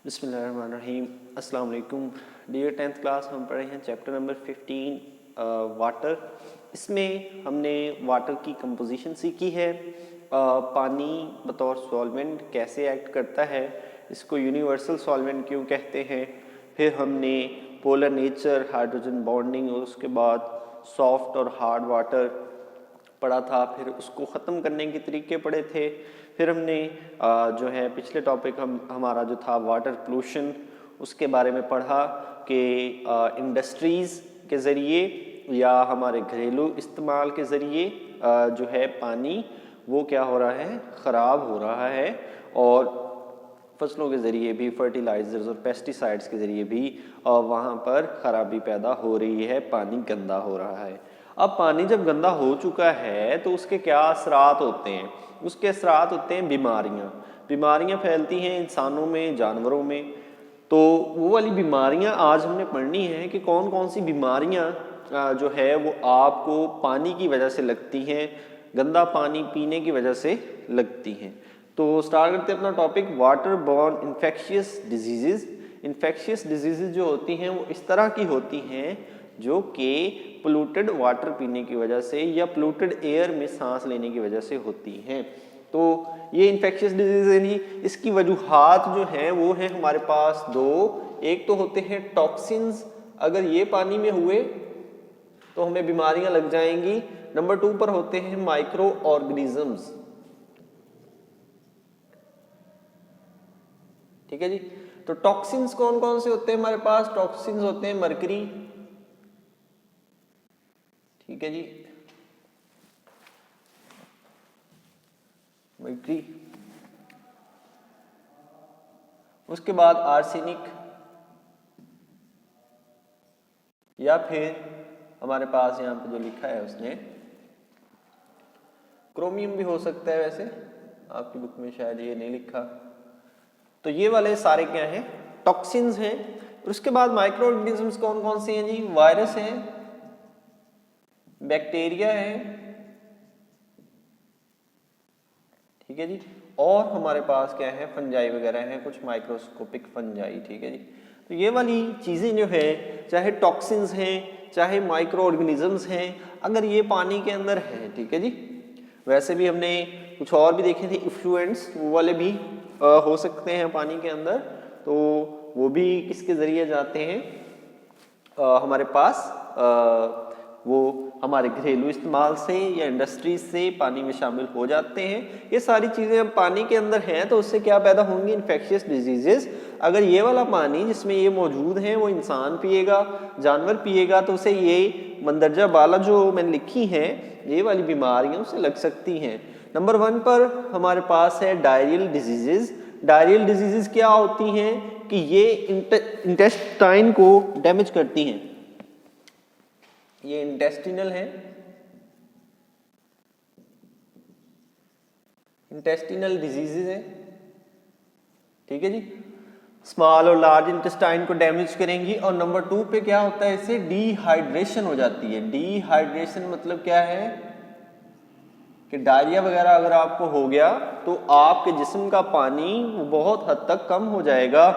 बिस्मिल्लाहिर्रहमानिर्रहीम। अस्सलाम वालेकुम डियर 10th क्लास। हम पढ़े हैं चैप्टर नंबर 15 वाटर। इसमें हमने वाटर की कंपोजिशन सीखी है। पानी बतौर सॉल्वेंट कैसे एक्ट करता है, इसको यूनिवर्सल सॉल्वेंट क्यों कहते हैं। फिर हमने पोलर नेचर, हाइड्रोजन बॉन्डिंग और उसके बाद सॉफ्ट और हार्ड वाटर पढ़ा था। फिर उसको ख़त्म करने के तरीके पढ़े थे। फिर हमने जो है पिछले टॉपिक हमारा जो था वाटर पोल्यूशन, उसके बारे में पढ़ा कि इंडस्ट्रीज़ के ज़रिए या हमारे घरेलू इस्तेमाल के ज़रिए जो है पानी वो क्या हो रहा है, ख़राब हो रहा है। और फसलों के ज़रिए भी, फर्टिलाइज़र्स और पेस्टिसाइड्स के ज़रिए भी वहाँ पर ख़राबी पैदा हो रही है, पानी गंदा हो रहा है। अब पानी जब गंदा हो चुका है तो उसके क्या असरात होते हैं? उसके असरात होते हैं बीमारियाँ। बीमारियाँ फैलती हैं इंसानों में, जानवरों में। तो वो वाली बीमारियाँ आज हमने पढ़नी है कि कौन कौन सी बीमारियाँ जो है वो आपको पानी की वजह से लगती हैं, गंदा पानी पीने की वजह से लगती हैं। तो स्टार्ट करते हैं अपना topic, water borne infectious disease. Infectious disease जो होती हैं वो इस तरह की होती हैं जो कि पोल्यूटेड वाटर पीने की वजह से या पोल्यूटेड एयर में सांस लेने की वजह से होती हैं। तो ये इन्फेक्शियस डिजीज़ है नहीं। इसकी वजूहात जो हैं वो हैं हमारे पास दो। एक तो होते हैं टॉक्सिन्स, अगर ये पानी में हुए तो हमें बीमारियां लग जाएंगी। नंबर 2 पर होते हैं माइक्रो ऑर्गेनिजम्स। ठीक है जी। तो टॉक्सिन्स कौन कौन से होते हैं हमारे पास? टॉक्सिन्स होते हैं मरकरी, ठीक है जी, मरकरी। उसके बाद आर्सेनिक, या फिर हमारे पास यहाँ पे जो लिखा है उसने क्रोमियम भी हो सकता है, वैसे आपकी बुक में शायद ये नहीं लिखा। तो ये वाले सारे क्या हैं? टॉक्सिन्स हैं। और उसके बाद माइक्रो ऑर्गेनिजम्स कौन कौन से हैं जी? वायरस है, बैक्टीरिया है, ठीक है जी, और हमारे पास क्या है, फंजाई वगैरह हैं, कुछ माइक्रोस्कोपिक फंजाई, ठीक है जी। तो ये वाली चीज़ें जो है, चाहे टॉक्सिन्स हैं चाहे माइक्रो ऑर्गेनिजम्स हैं, अगर ये पानी के अंदर हैं, ठीक है जी। वैसे भी हमने कुछ और भी देखे थे इफ्लुएंट्स, वो वाले भी हो सकते हैं पानी के अंदर। तो वो भी किसके ज़रिए जाते हैं? हमारे पास वो हमारे घरेलू इस्तेमाल से या इंडस्ट्रीज से पानी में शामिल हो जाते हैं। ये सारी चीज़ें अब पानी के अंदर हैं तो उससे क्या पैदा होंगी? Infectious diseases. अगर ये वाला पानी जिसमें ये मौजूद है वो इंसान पिएगा, जानवर पिएगा, तो उसे ये मंदरजा बाला जो मैंने लिखी हैं ये वाली बीमारियां उसे लग सकती हैं। नंबर 1 पर हमारे पास है डायरियल डिजीजेस। डायरियल डिजीजेस क्या होती हैं कि ये इंटेस्टाइन को डैमेज करती हैं। ये इंटेस्टिनल है, इंटेस्टिनल डिजीजेज है, ठीक है जी। स्मॉल और लार्ज इंटेस्टाइन को डैमेज करेंगी। और नंबर 2 पे क्या होता है? इससे डिहाइड्रेशन हो जाती है। डिहाइड्रेशन मतलब क्या है कि डायरिया वगैरह अगर आपको हो गया तो आपके जिस्म का पानी बहुत हद तक कम हो जाएगा,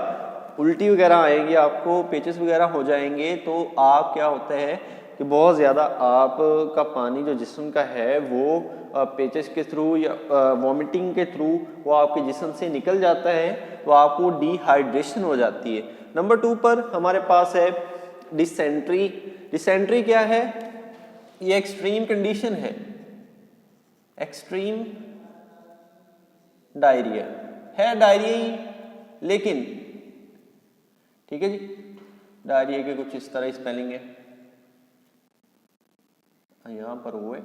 उल्टी वगैरह आएगी, आपको पेचेस वगैरह हो जाएंगे। तो आप क्या होता है कि बहुत ज़्यादा आपका पानी जो जिस्म का है वो पेचेस के थ्रू या वॉमिटिंग के थ्रू वो आपके जिस्म से निकल जाता है, तो आपको डिहाइड्रेशन हो जाती है। नंबर 2 पर हमारे पास है डिसेंट्री। डिसेंट्री क्या है? ये एक्सट्रीम कंडीशन है, एक्सट्रीम डायरिया है, डायरिया ही, लेकिन ठीक है जी, डायरिया के कुछ इस तरह स्पेलिंग है, यहाँ पर ओ है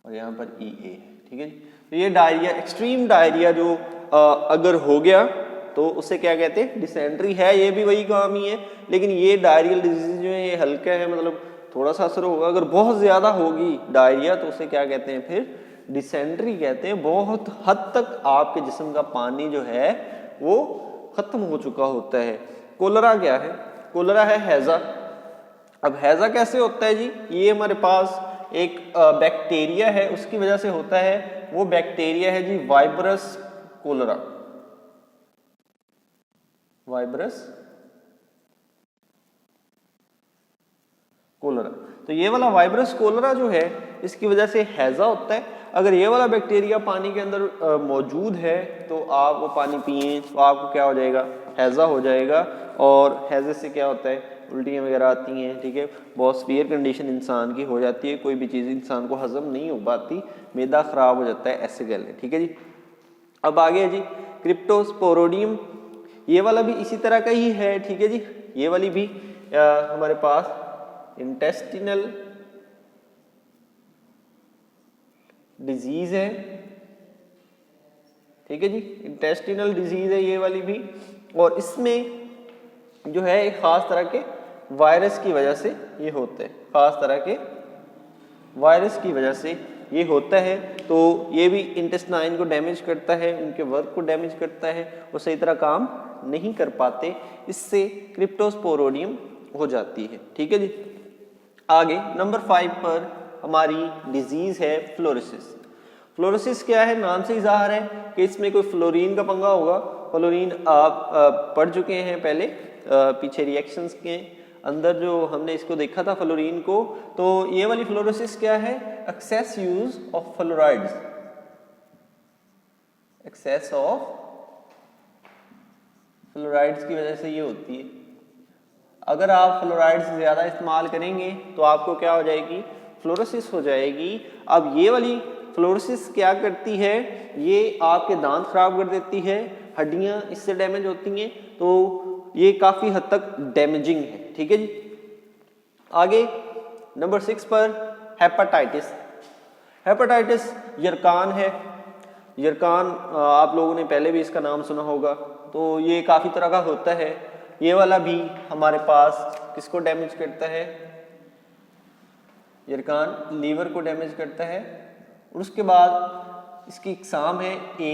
और यहाँ पर ई ए, ठीक है जी। तो ये डायरिया, एक्सट्रीम डायरिया जो अगर हो गया तो उसे क्या कहते हैं? डिसेंट्री है। ये भी वही काम ही है, लेकिन ये डायरियल डिजीज जो है ये हल्का है, मतलब थोड़ा सा असर होगा। अगर बहुत ज़्यादा होगी डायरिया तो उसे क्या कहते हैं? फिर डिसेंट्री कहते हैं। बहुत हद तक आपके जिस्म का पानी जो है वो ख़त्म हो चुका होता है। कोलरा क्या है? कोलरा है हैज़ा। अब हैज़ा कैसे होता है जी? ये हमारे पास एक बैक्टीरिया है, उसकी वजह से होता है। वो बैक्टीरिया है जी वाइब्रस कोलरा, वाइब्रस कोलरा। तो ये वाला वाइब्रस कोलरा जो है इसकी वजह से हैजा होता है। अगर ये वाला बैक्टीरिया पानी के अंदर मौजूद है तो आप वो पानी पिए तो आपको क्या हो जाएगा, हैजा हो जाएगा। और हैजे से क्या होता है, उल्टियाँ वगैरह आती हैं, ठीक है। बहुत सीवियर कंडीशन इंसान की हो जाती है, कोई भी चीज़ इंसान को हजम नहीं हो पाती, मैदा ख़राब हो जाता है, ऐसे गले, ठीक है जी। अब आगे है जी क्रिप्टोस्पोरोडियम, ये वाला भी इसी तरह का ही है, ठीक है जी। ये वाली भी हमारे पास इंटेस्टिनल डिजीज है, ठीक है जी, इंटेस्टिनल डिजीज है ये वाली भी। और इसमें जो है एक खास तरह के वायरस की वजह से ये होते हैं, खास तरह के वायरस की वजह से ये होता है। तो ये भी इंटेस्टाइन को डैमेज करता है, उनके वर्क को डैमेज करता है, वो सही तरह काम नहीं कर पाते, इससे क्रिप्टोस्पोरोडियम हो जाती है, ठीक है जी। आगे नंबर 5 पर हमारी डिजीज है फ्लोरोसिस। फ्लोरोसिस क्या है, नाम से ही ज़ाहिर है कि इसमें कोई फ्लोरीन का पंगा होगा। फ्लोरीन आप पढ़ चुके हैं पहले, पीछे रिएक्शंस के अंदर जो हमने इसको देखा था फ्लोरीन को। तो ये वाली फ्लोरोसिस क्या है, excess use of fluorides, excess of fluorides की वजह से ये होती है। अगर आप फ्लोराइड्स ज़्यादा इस्तेमाल करेंगे तो आपको क्या हो जाएगी, फ्लोरोसिस हो जाएगी। अब ये वाली फ्लोरोसिस क्या करती है, ये आपके दांत खराब कर देती है, हड्डियां इससे डैमेज होती हैं, तो ये काफ़ी हद तक डैमेजिंग है, ठीक है जी। आगे नंबर 6 पर हेपेटाइटिस। हेपेटाइटिस यरकान है। यरकान आप लोगों ने पहले भी इसका नाम सुना होगा। तो ये काफ़ी तरह का होता है। ये वाला भी हमारे पास किसको डैमेज करता है, यरकान लीवर को डैमेज करता है। और उसके बाद इसकी इकसाम है ए,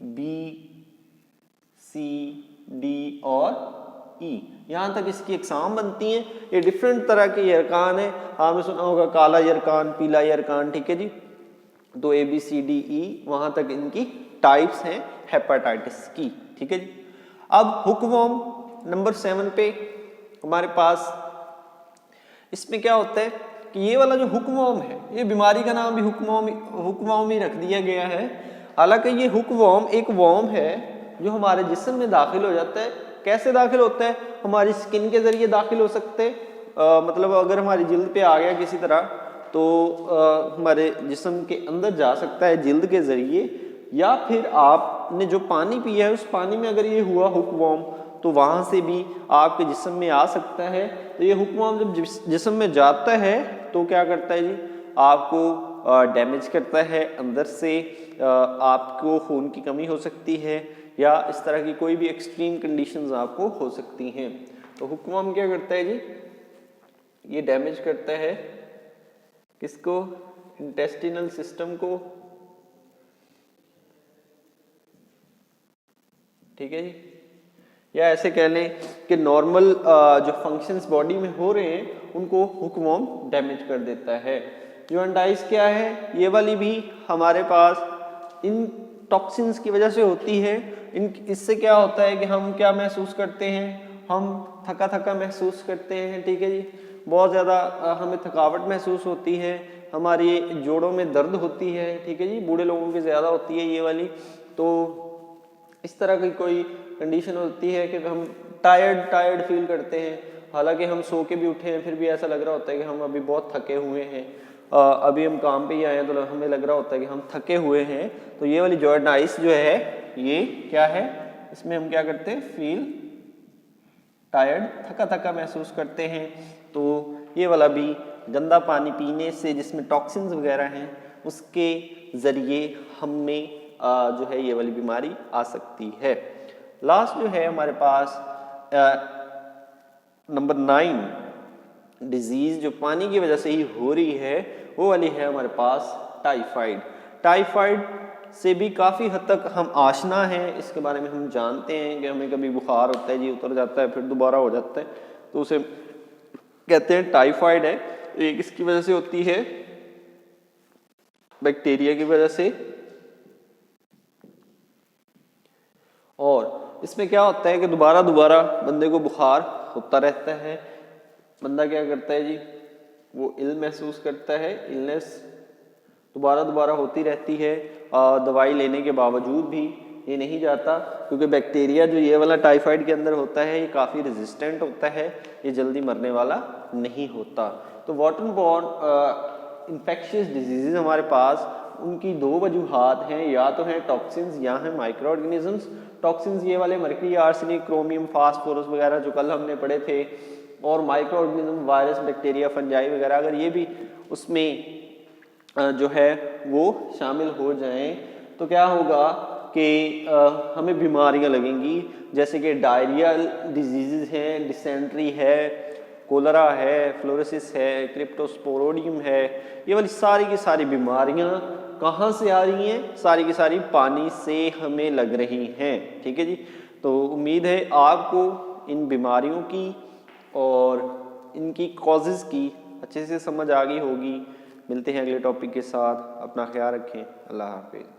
बी, सी, डी और ई, यहाँ तक इसकी इकसाम बनती हैं। ये डिफरेंट तरह के यरकान है, आपने सुना होगा काला यरकान, पीला यरकान, ठीक है जी। तो ए, बी, सी, डी, ई, वहाँ तक इनकी टाइप्स हैं हेपेटाइटिस की, ठीक है जी। अब हुकवर्म नंबर 7 पे हमारे पास, इसमें क्या होता है कि ये वाला जो हुकवर्म है, ये बीमारी का नाम भी हुकवर्म ही रख दिया गया है। हालांकि ये हुकवर्म एक वर्म है जो हमारे जिस्म में दाखिल हो जाता है। कैसे दाखिल होता है, हमारी स्किन के जरिए दाखिल हो सकते हैं, मतलब अगर हमारी जिल्द पे आ गया किसी तरह तो हमारे जिस्म के अंदर जा सकता है जिल्द के जरिए, या फिर आपने जो पानी पिया है उस पानी में अगर ये हुआ हुकवर्म तो वहाँ से भी आपके जिस्म में आ सकता है। तो ये हुकवर्म जब जिस्म में जाता है तो क्या करता है जी, आपको डैमेज करता है अंदर से, आपको खून की कमी हो सकती है, या इस तरह की कोई भी एक्सट्रीम कंडीशंस आपको हो सकती हैं। तो हुकवर्म क्या करता है जी, ये डैमेज करता है किसको, इंटेस्टिनल सिस्टम को, ठीक है जी। या ऐसे कह लें कि नॉर्मल जो फंक्शंस बॉडी में हो रहे हैं उनको हुकवर्म डैमेज कर देता है। जॉन्डिस क्या है, ये वाली भी हमारे पास इन टॉक्सिन्स की वजह से होती है। इससे क्या होता है कि हम क्या महसूस करते हैं, हम थका थका महसूस करते हैं, ठीक है जी। बहुत ज़्यादा हमें थकावट महसूस होती है, हमारी जोड़ों में दर्द होती है, ठीक है जी। बूढ़े लोगों की ज़्यादा होती है ये वाली। तो इस तरह की कोई कंडीशन होती है कि हम टायर्ड फील करते हैं, हालांकि हम सो के भी उठे हैं फिर भी ऐसा लग रहा होता है कि हम अभी बहुत थके हुए हैं। अभी हम काम पे ही आए हैं तो हमें लग रहा होता है कि हम थके हुए हैं। तो ये वाली जॉन्डिस जो है ये क्या है, इसमें हम क्या करते हैं, फील टायर्ड, थका थका महसूस करते हैं। तो ये वाला भी गंदा पानी पीने से जिसमें टॉक्सिन्स वगैरह हैं उसके ज़रिए हमें जो है ये वाली बीमारी आ सकती है। लास्ट जो है हमारे पास नंबर 9 डिजीज जो पानी की वजह से ही हो रही है वो वाली है हमारे पास टाइफाइड। टाइफाइड से भी काफ़ी हद तक हम आशना हैं, इसके बारे में हम जानते हैं कि हमें कभी बुखार होता है जी, उतर जाता है फिर दोबारा हो जाता है, तो उसे कहते हैं टाइफाइड है। ये किसकी वजह से होती है, बैक्टीरिया की वजह से। और इसमें क्या होता है कि दोबारा दोबारा बंदे को बुखार होता रहता है, बंदा क्या करता है जी, वो इल महसूस करता है, इलनेस दोबारा दोबारा होती रहती है, दवाई लेने के बावजूद भी ये नहीं जाता, क्योंकि बैक्टीरिया जो ये वाला टाइफाइड के अंदर होता है ये काफ़ी रेजिस्टेंट होता है, ये जल्दी मरने वाला नहीं होता। तो वाटर बॉर्न इन्फेक्शियस डिजीज़ हमारे पास उनकी दो वजूहात हैं, या तो हैं टॉक्सिन्स या हैं माइक्रो ऑर्गेनिजम्स। टॉक्सिन्स ये वाले मर्क्यूरी, आर्सेनिक, क्रोमियम, फास्फोरस वगैरह जो कल हमने पढ़े थे, और micro organism virus, bacteria, fungi वगैरह, अगर ये भी उसमें जो है वो शामिल हो जाएं तो क्या होगा कि हमें बीमारियां लगेंगी, जैसे कि डायरियल डिजीज़ हैं, डिसेंट्री है, कोलरा है, फ्लोरोसिस है, क्रिप्टोस्पोरोडियम है, ये वाली सारी की सारी बीमारियां कहाँ से आ रही हैं? सारी की सारी पानी से हमें लग रही हैं। ठीक है जी, तो उम्मीद है आपको इन बीमारियों की और इनकी कॉजेज़ की अच्छे से समझ आ गई होगी। मिलते हैं अगले टॉपिक के साथ, अपना ख्याल रखें, अल्लाह हाफिज़।